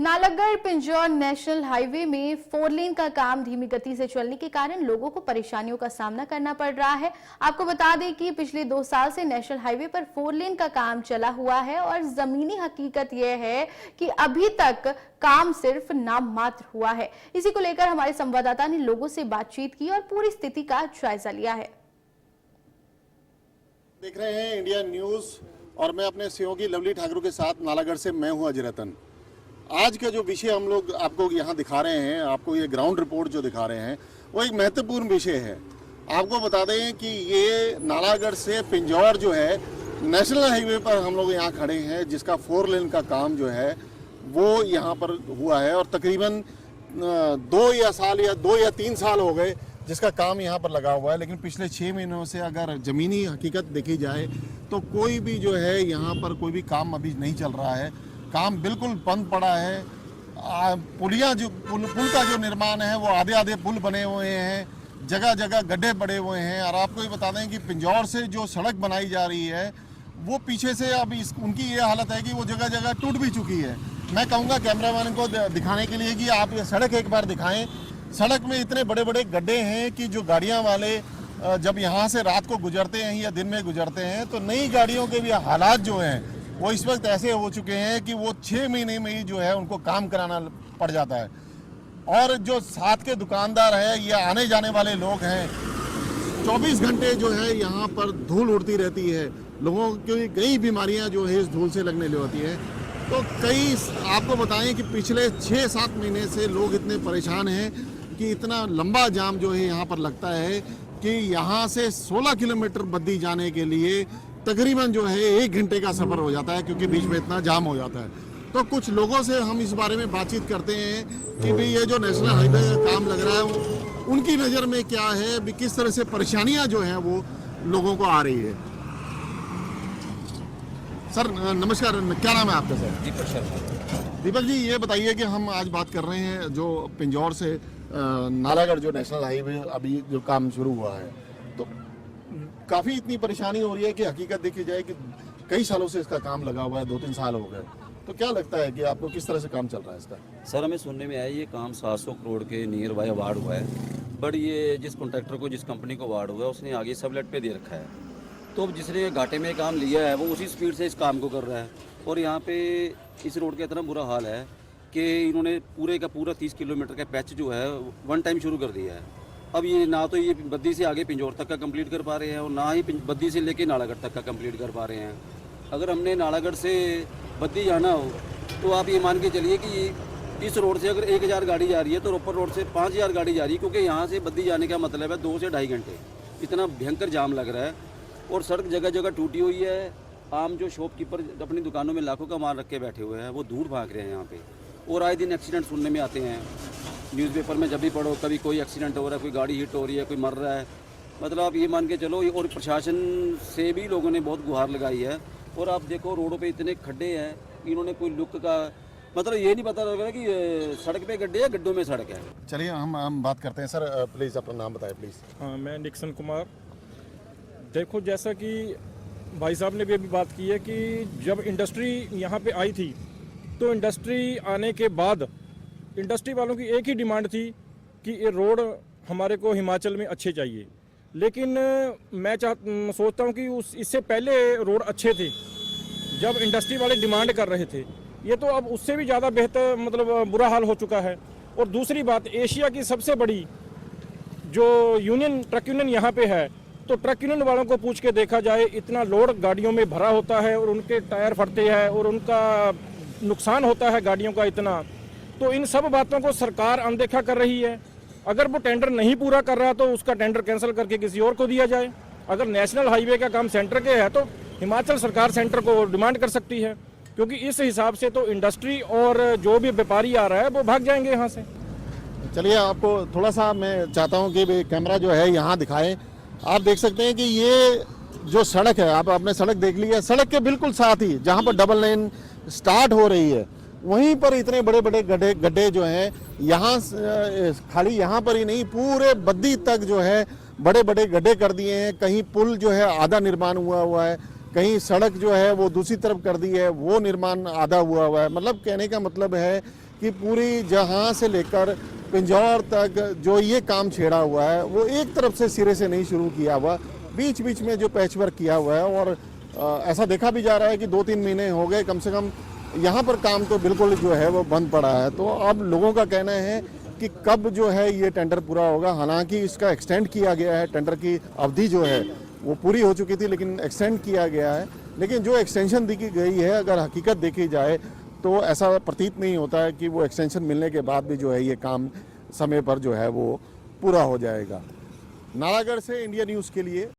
Nalagarh Pinjore national highway में 4 लेन का काम धीमी गति से चलने के कारण लोगों को परेशानियों का सामना करना पड़ रहा है। आपको बता दें कि पिछले 2 साल से नेशनल हाईवे पर 4 लेन का काम चला हुआ है और जमीनी हकीकत यह है कि अभी तक काम सिर्फ नाम मात्र हुआ है। इसी को लेकर हमारे संवाददाता ने लोगों से बातचीत की और पूरी स्थिति का जायजा लिया है। देख रहे हैं इंडिया न्यूज और मैं अपने सहयोगी लवली ठाकुर के साथ नालागढ़ से मैं हूं अजय रतन। आज का जो विषय हम लोग आपको यहाँ दिखा रहे हैं, आपको ये ग्राउंड रिपोर्ट जो दिखा रहे हैं, वो एक महत्वपूर्ण विषय है। आपको बता दें कि ये नालागढ़ से पिंजौर जो है नेशनल हाईवे पर हम लोग यहाँ खड़े हैं, जिसका 4 लेन का काम जो है वो यहाँ पर हुआ है और तकरीबन 2 या 3 साल हो गए जिसका काम यहाँ पर लगा हुआ है। लेकिन पिछले 6 महीनों से अगर ज़मीनी हकीकत देखी जाए तो कोई भी जो है यहाँ पर कोई भी काम अभी नहीं चल रहा है। काम बिल्कुल बंद पड़ा है। पुल का जो निर्माण है वो आधे पुल बने हुए हैं, जगह जगह गड्ढे पड़े हुए हैं। और आपको ये बता दें कि पिंजौर से जो सड़क बनाई जा रही है वो पीछे से अब उनकी ये हालत है कि वो जगह जगह टूट भी चुकी है। मैं कहूँगा कैमरामैन को दिखाने के लिए कि आप ये सड़क एक बार दिखाएं। सड़क में इतने बड़े बड़े गड्ढे हैं कि जो गाड़ियाँ वाले जब यहाँ से रात को गुजरते हैं या दिन में गुजरते हैं तो नई गाड़ियों के भी हालात जो हैं वो इस वक्त ऐसे हो चुके हैं कि वो 6 महीने में ही जो है उनको काम कराना पड़ जाता है। और जो साथ के दुकानदार है या आने जाने वाले लोग हैं, 24 घंटे जो है यहाँ पर धूल उड़ती रहती है। लोगों की कई बीमारियाँ जो है इस धूल से लगने लगी होती है। तो कई आपको बताएं कि पिछले 6-7 महीने से लोग इतने परेशान हैं कि इतना लंबा जाम जो है यहाँ पर लगता है कि यहाँ से 16 किलोमीटर बद्दी जाने के लिए तकरीबन जो है 1 घंटे का सफ़र हो जाता है, क्योंकि बीच में इतना जाम हो जाता है। तो कुछ लोगों से हम इस बारे में बातचीत करते हैं कि भाई ये जो नेशनल हाईवे का काम लग रहा है उनकी नज़र में क्या है, भी किस तरह से परेशानियां जो हैं वो लोगों को आ रही है। सर नमस्कार, क्या नाम है आपका? सर दीपक शर्मा। दीपक जी, ये बताइए कि हम आज बात कर रहे हैं जो पिंजौर से नालागढ़ जो नेशनल हाईवे अभी जो काम शुरू हुआ है, तो काफ़ी इतनी परेशानी हो रही है कि हकीकत देखी जाए कि कई सालों से इसका काम लगा हुआ है, 2-3 साल हो गए। तो क्या लगता है कि आपको किस तरह से काम चल रहा है इसका? सर, हमें सुनने में आया ये काम 700 करोड़ के नियर बाय अवार्ड हुआ है, बट ये जिस कॉन्ट्रैक्टर को, जिस कंपनी को अवार्ड हुआ है उसने आगे सबलेट पे दे रखा है। तो जिसने घाटे में काम लिया है वो उसी स्पीड से इस काम को कर रहा है। और यहाँ पे इस रोड का इतना बुरा हाल है कि इन्होंने पूरे का पूरा 30 किलोमीटर का पैच जो है 1 टाइम शुरू कर दिया है। अब ये ना तो ये बद्दी से आगे पिंजौर तक का कंप्लीट कर पा रहे हैं और ना ही बद्दी से लेके नालागढ़ तक का कंप्लीट कर पा रहे हैं। अगर हमने नालागढ़ से बद्दी जाना हो तो आप ये मान के चलिए कि इस रोड से अगर 1000 गाड़ी जा रही है तो रोपर रोड से 5000 गाड़ी जा रही है, क्योंकि यहाँ से बद्दी जाने का मतलब है 2 से 2.5 घंटे। इतना भयंकर जाम लग रहा है और सड़क जगह जगह टूटी हुई है। आम जो शॉपकीपर अपनी दुकानों में लाखों का माल रख के बैठे हुए हैं वो दूर भाग रहे हैं यहाँ पे। और आए दिन एक्सीडेंट सुनने में आते हैं, न्यूज़पेपर में जब भी पढ़ो कभी कोई एक्सीडेंट हो रहा है, कोई गाड़ी हिट हो रही है, कोई मर रहा है। मतलब आप ये मान के चलो। और प्रशासन से भी लोगों ने बहुत गुहार लगाई है। और आप देखो रोडों पे इतने खड्डे हैं, इन्होंने कोई लुक का मतलब ये नहीं पता लग रहा कि सड़क पे गड्ढे या गड्ढों में सड़क है। चलिए हम बात करते हैं। सर प्लीज़ अपना नाम बताएं प्लीज़। हाँ, मैं निक्सन कुमार। देखो, जैसा कि भाई साहब ने भी अभी बात की है कि जब इंडस्ट्री यहाँ पे आई थी तो इंडस्ट्री आने के बाद इंडस्ट्री वालों की एक ही डिमांड थी कि ये रोड हमारे को हिमाचल में अच्छे चाहिए। लेकिन मैं सोचता हूँ कि इससे पहले रोड अच्छे थे जब इंडस्ट्री वाले डिमांड कर रहे थे। ये तो अब उससे भी ज़्यादा बेहतर मतलब बुरा हाल हो चुका है। और दूसरी बात, एशिया की सबसे बड़ी जो यूनियन ट्रक यूनियन यहाँ पे है, तो ट्रक यूनियन वालों को पूछ के देखा जाए, इतना लोड गाड़ियों में भरा होता है और उनके टायर फटते हैं और उनका नुकसान होता है गाड़ियों का इतना। तो इन सब बातों को सरकार अनदेखा कर रही है। अगर वो टेंडर नहीं पूरा कर रहा तो उसका टेंडर कैंसिल करके किसी और को दिया जाए। अगर नेशनल हाईवे का काम सेंटर के है तो हिमाचल सरकार सेंटर को डिमांड कर सकती है, क्योंकि इस हिसाब से तो इंडस्ट्री और जो भी व्यापारी आ रहा है वो भाग जाएंगे यहाँ से। चलिए, आपको थोड़ा सा मैं चाहता हूँ कि कैमरा जो है यहाँ दिखाएं। आप देख सकते हैं कि ये जो सड़क है, आप आपने सड़क देख ली है, सड़क के बिल्कुल साथ ही जहाँ पर डबल लेन स्टार्ट हो रही है वहीं पर इतने बड़े बड़े गड्ढे जो हैं, यहाँ खाली यहाँ पर ही नहीं पूरे बद्दी तक जो है बड़े बड़े गड्ढे कर दिए हैं। कहीं पुल जो है आधा निर्माण हुआ है, कहीं सड़क जो है वो दूसरी तरफ कर दी है, वो निर्माण आधा हुआ है। मतलब कहने का मतलब है कि पूरी जहां से लेकर पिंजौर तक जो ये काम छेड़ा हुआ है वो एक तरफ से सिरे से नहीं शुरू किया हुआ, बीच बीच में जो पैचवर्क किया हुआ है। और ऐसा देखा भी जा रहा है कि 2-3 महीने हो गए कम से कम, यहाँ पर काम तो बिल्कुल जो है वो बंद पड़ा है। तो अब लोगों का कहना है कि कब जो है ये टेंडर पूरा होगा। हालांकि इसका एक्सटेंड किया गया है, टेंडर की अवधि जो है वो पूरी हो चुकी थी लेकिन एक्सटेंड किया गया है। लेकिन जो एक्सटेंशन दी गई है, अगर हकीकत देखी जाए तो ऐसा प्रतीत नहीं होता है कि वो एक्सटेंशन मिलने के बाद भी जो है ये काम समय पर जो है वो पूरा हो जाएगा। नालागढ़ से इंडिया न्यूज़ के लिए